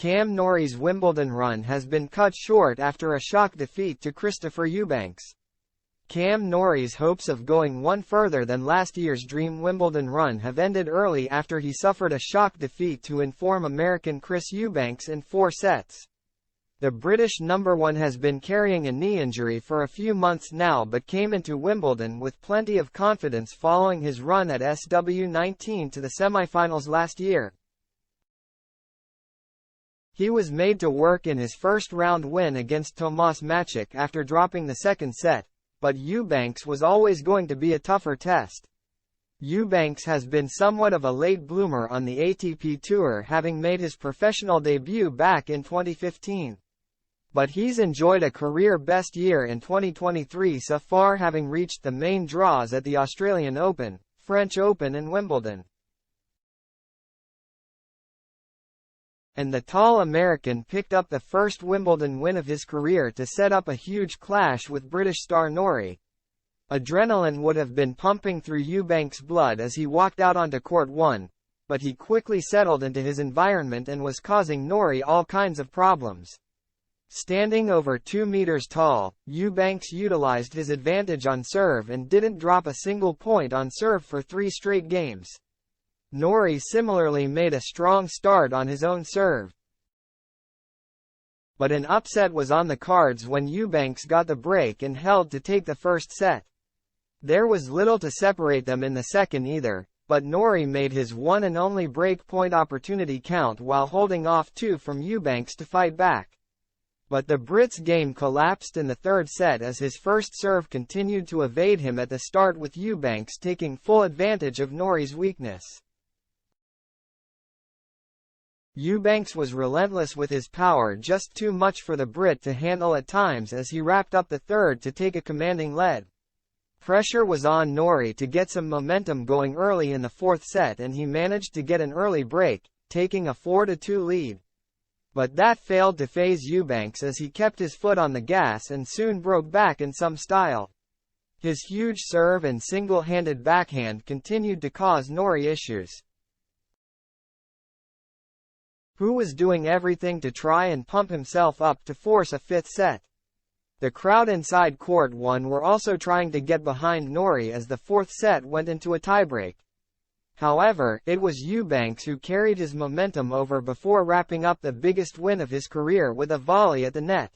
Cam Norrie's Wimbledon run has been cut short after a shock defeat to Chris Eubanks. Cam Norrie's hopes of going one further than last year's dream Wimbledon run have ended early after he suffered a shock defeat to informed American Chris Eubanks in 4 sets. The British number 1 has been carrying a knee injury for a few months now but came into Wimbledon with plenty of confidence following his run at SW19 to the semi-finals last year. He was made to work in his first-round win against Tomasz Maciek after dropping the second set, but Eubanks was always going to be a tougher test. Eubanks has been somewhat of a late bloomer on the ATP Tour, having made his professional debut back in 2015. But he's enjoyed a career-best year in 2023 so far, having reached the main draws at the Australian Open, French Open and Wimbledon. And the tall American picked up the first Wimbledon win of his career to set up a huge clash with British star Norrie. Adrenaline would have been pumping through Eubanks' blood as he walked out onto court 1, but he quickly settled into his environment and was causing Norrie all kinds of problems. Standing over 2 meters tall, Eubanks utilized his advantage on serve and didn't drop a single point on serve for 3 straight games. Norrie similarly made a strong start on his own serve. But an upset was on the cards when Eubanks got the break and held to take the first set. There was little to separate them in the second either, but Norrie made his one and only break point opportunity count while holding off 2 from Eubanks to fight back. But the Brit's game collapsed in the third set as his first serve continued to evade him at the start, with Eubanks taking full advantage of Norrie's weakness. Eubanks was relentless with his power, just too much for the Brit to handle at times as he wrapped up the third to take a commanding lead. Pressure was on Norrie to get some momentum going early in the fourth set, and he managed to get an early break, taking a 4-2 lead. But that failed to faze Eubanks as he kept his foot on the gas and soon broke back in some style. His huge serve and single-handed backhand continued to cause Norrie issues, who was doing everything to try and pump himself up to force a fifth set. The crowd inside court 1 were also trying to get behind Norrie as the fourth set went into a tiebreak. However, it was Eubanks who carried his momentum over before wrapping up the biggest win of his career with a volley at the net.